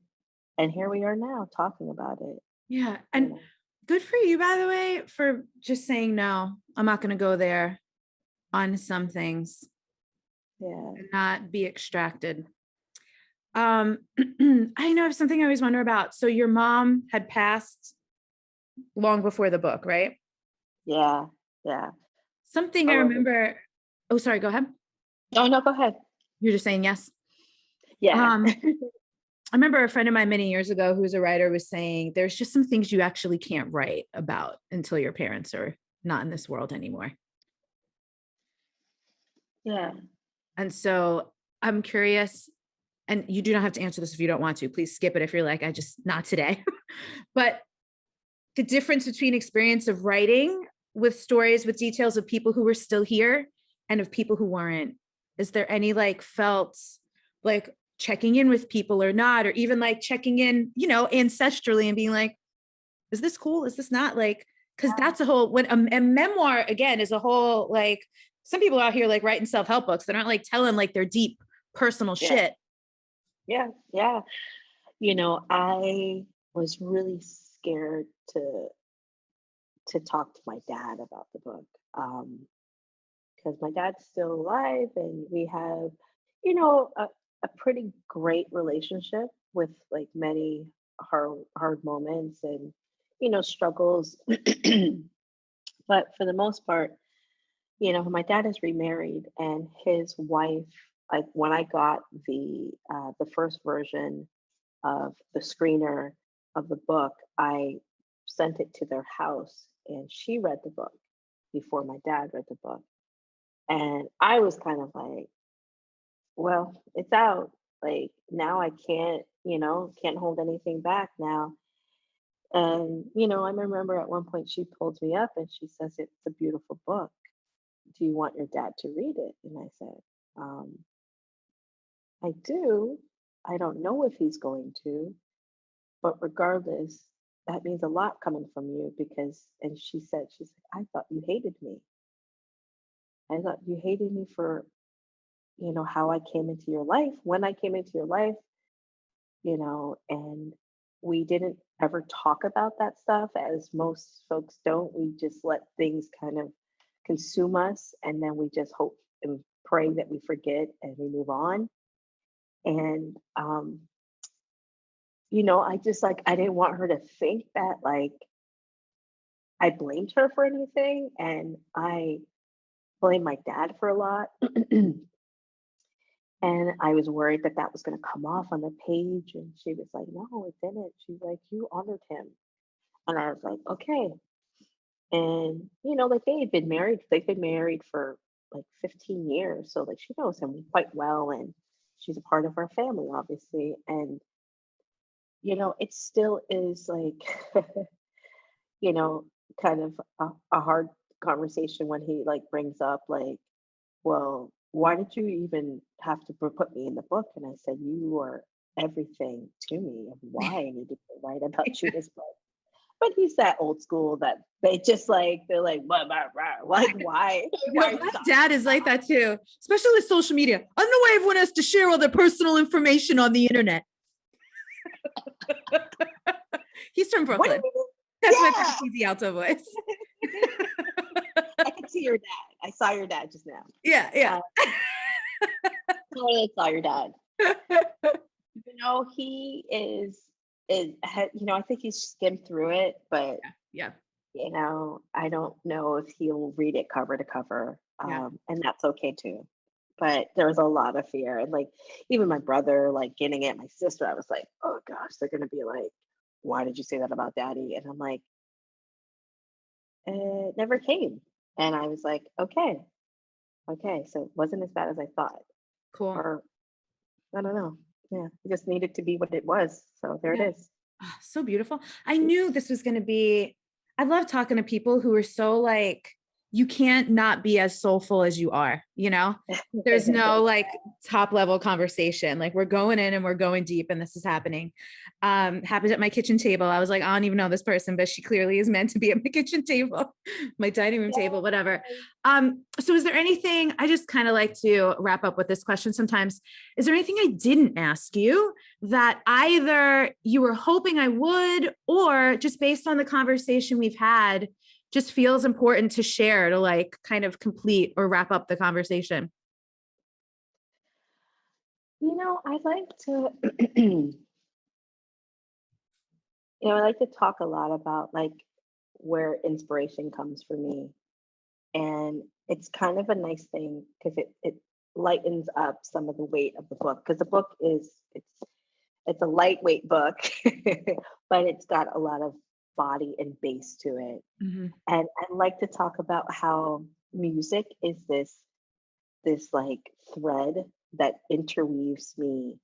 And here we are now talking about it. Yeah. You And know, good for you, by the way, for just saying, no, I'm not going to go there on some things yeah, and not be extracted. I know something I always wonder about. So your mom had passed long before the book, right? yeah, yeah. Something I However, remember. Oh, sorry, go ahead. no, no, go ahead. You're just saying yes. Yeah, Um, I remember a friend of mine many years ago who's a writer was saying there's just some things you actually can't write about until your parents are not in this world anymore. yeah, And so I'm curious, and you do not have to answer this if you don't want to. Please skip it if you're like, I just not today. But the difference between experience of writing with stories with details of people who were still here and of people who weren't. Is there any like felt like checking in with people or not, or even like checking in, ancestrally and being like, is this cool? Is this not like, because that's a whole, when a memoir again is a whole, like some people out here like writing self-help books. They're not like telling like their deep personal yeah, shit. yeah, yeah. I was really scared to talk to my dad about the book. Because my dad's still alive and we have, a pretty great relationship with like many hard moments and, struggles. But for the most part, my dad is remarried and his wife, like when I got the first version of the screener of the book, I sent it to their house and she read the book before my dad read the book. And I was kind of like, well, it's out. Like now I can't hold anything back now. And, I remember at one point she pulled me up and she says, it's a beautiful book. Do you want your dad to read it? And I said, um, I do. I don't know if he's going to, but regardless, that means a lot coming from you because, and she's like, I thought you hated me. I thought you hated me for, how I came into your life, when I came into your life, and we didn't ever talk about that stuff as most folks don't. We just let things kind of consume us and then we just hope and pray that we forget and we move on. And I just like I didn't want her to think that like I blamed her for anything and I blamed my dad for a lot. And I was worried that that was going to come off on the page. And she was like, no, it didn't. She's like, you honored him. And I was like, okay. And, like they've been married for like 15 years. So like she knows him quite well. And she's a part of our family, obviously. And, it still is like, you know, kind of a hard conversation when he like brings up like, well, why did you even have to put me in the book? And I said, you are everything to me of why I needed to write about you this book. But he's that old school that they just like, they're like, blah, blah, blah. Like, why? Why are you My talking? dad is like that too, especially with social media. I don't know why everyone has to share all their personal information on the internet. He's from What do Brooklyn. you mean? That's my Yeah. easy alto voice. I can see your dad. I saw your dad just now. Yeah, yeah. Totally saw your dad. He I think he's skimmed through it, but Yeah, I don't know if he'll read it cover to cover. yeah. And that's okay too. but there was a lot of fear. And like even my brother, like getting it, my sister, I was like, oh gosh, they're gonna be like, why did you say that about daddy? And I'm like, it never came. And I was like, okay, okay. So it wasn't as bad as I thought. Cool. Or I don't know. Yeah. It just needed to be what it was. So there it Yeah. is. Ah, so beautiful. I knew this was going to be, I love talking to people who are so like, you can't not be as soulful as you are, you know? There's no like top level conversation. Like we're going in and we're going deep and this is happening. Happened at my kitchen table. I was like, I don't even know this person, but she clearly is meant to be at my kitchen table, my dining room table, whatever. So is there anything, I just kind of like to wrap up with this question sometimes. Is there anything I didn't ask you that either you were hoping I would, or just based on the conversation we've had, just feels important to share to like kind of complete or wrap up the conversation? I like to, I like to talk a lot about like where inspiration comes for me. And it's kind of a nice thing because it lightens up some of the weight of the book because the book is it's a lightweight book, but it's got a lot of body and base to it. Mhm. And I like to talk about how music is this like thread that interweaves me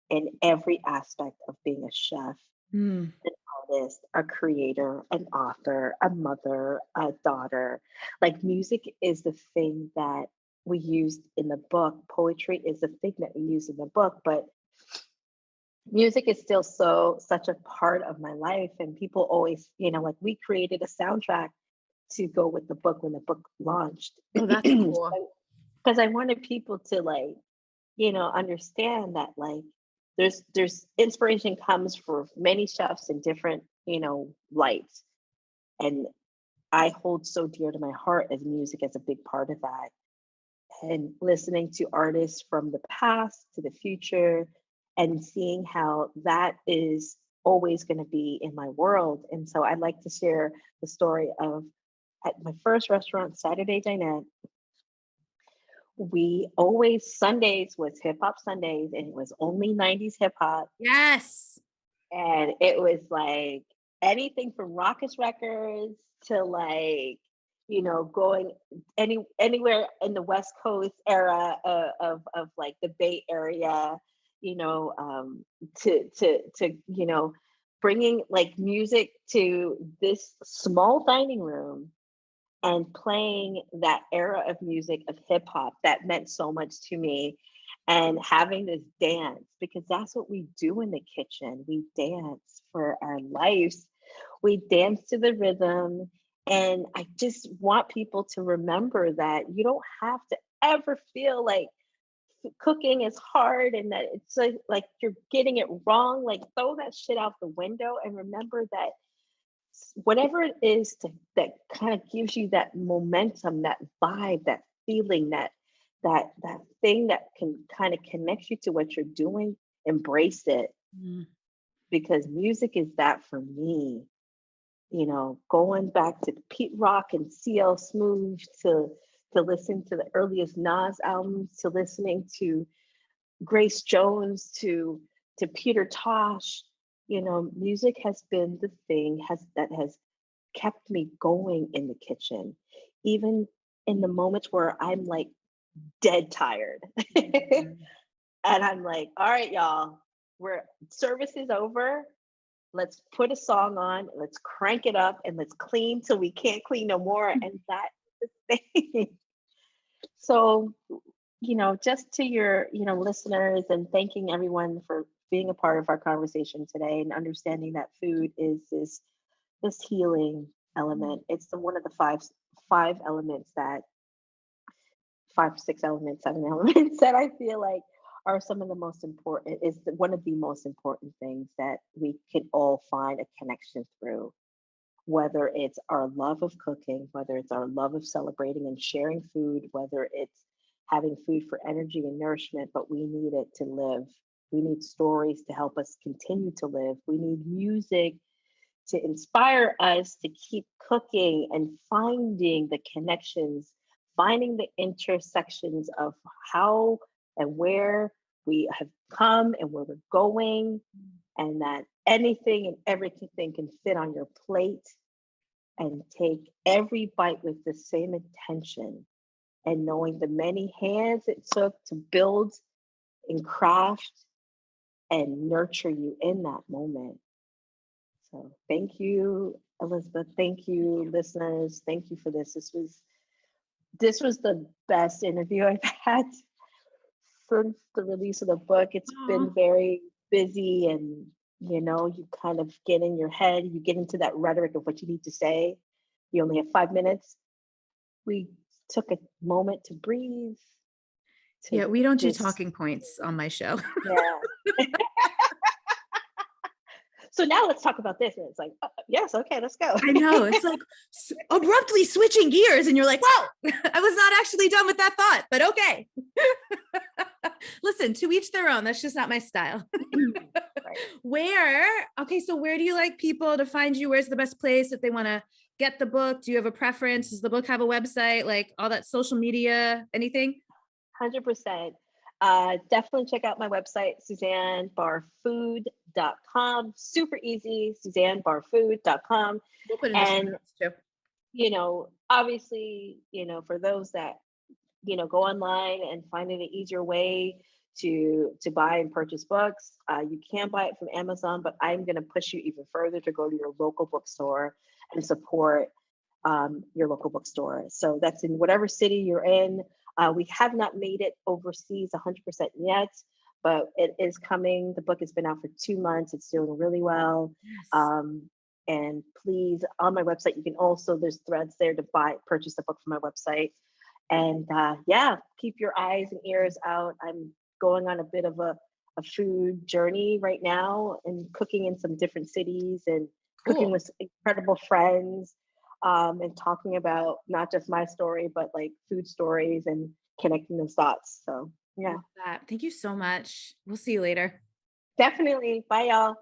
in every aspect of being a chef, Mm. an artist, a creator, an author, a mother, a daughter. Like music is the thing that we used in the book. Poetry is the thing that we use in the book, but music is still such a part of my life. And people always, like we created a soundtrack to go with the book when the book launched. Oh, that's cool. Because I wanted people to like, understand that like there's inspiration comes for many chefs in different, lights. And I hold so dear to my heart as music as a big part of that. And listening to artists from the past to the future and seeing how that is always going to be in my world. And so I'd like to share the story of at my first restaurant, Saturday Dinette. We always Sundays was hip hop Sundays, and it was only 90s hip hop. Yes. And it was like anything from Raucous Records to like, going anywhere in the West Coast era of like the Bay Area, to bringing like music to this small dining room and playing that era of music of hip hop that meant so much to me and having this dance because that's what we do in the kitchen. We dance for our lives. We dance to the rhythm. And I just want people to remember that you don't have to ever feel like cooking is hard and that it's like you're getting it wrong. Like throw that shit out the window and remember that whatever it is that kind of gives you that momentum, that vibe, that feeling, that thing that can kind of connect you to what you're doing, embrace it Mm. because music is that for me. Going back to Pete Rock and CL Smooth to listen to the earliest Nas albums, to listening to Grace Jones, to Peter Tosh. Music has been the thing that has kept me going in the kitchen, even in the moments where I'm like dead tired. And Mhm. I'm like, all right, y'all, we're service is over. Let's put a song on, let's crank it up, and let's clean till we can't clean no more. And that is the thing. So, just to your, listeners and thanking everyone for being a part of our conversation today and understanding that food is this healing element. It's one of the five elements that 6 elements, 7 elements that I feel like are some of the most important. One of the most important things that we can all find a connection through. Whether it's our love of cooking, whether it's our love of celebrating and sharing food, whether it's having food for energy and nourishment, but we need it to live. We need stories to help us continue to live. We need music to inspire us to keep cooking and finding the connections, finding the intersections of how and where we have come and where we're going, and that anything and everything can fit on your plate, and take every bite with the same intention, and knowing the many hands it took to build and craft and nurture you in that moment. So thank you, Elizabeth. Thank Thank you, you. listeners. Thank you for this. This was the best interview I've had since the release of the book. It's Aw. been very busy, and you kind of get in your head, you get into that rhetoric of what you need to say. You only have 5 minutes. We took a moment to breathe, to Yeah, we don't do just, talking points on my show. yeah. So now let's talk about this. And it's like, yes, okay, let's go. I know. It's like abruptly switching gears, and you're like, whoa, I was not actually done with that thought, but okay. Listen, to each their own. That's just not my style. Right. Okay, so where do you like people to find you? Where's the best place if they want to get the book? Do you have a preference? Does the book have a website? Like all that social media, anything? 100%. Definitely check out my website, SuzanneBarrFood.com. Super easy, SuzanneBarrFood.com. We'll put in the show And, notes too. obviously, for those that, go online and find it an easier way to buy and purchase books, you can buy it from Amazon, but I'm going to push you even further to go to your local bookstore and support your local bookstore. So that's in whatever city you're in. We have not made it overseas 100% yet, but it is coming. The book has been out for 2 months. It's doing really well. Yes. And please, on my website, you can also, there's threads there to purchase the book from my website. And yeah, keep your eyes and ears out. I'm going on a bit of a food journey right now, and cooking in some different cities, and cooking Cool. with incredible friends, and talking about not just my story, but like food stories and connecting those dots. So, yeah, Love that. Thank you so much. We'll see you later. definitely. Bye, y'all.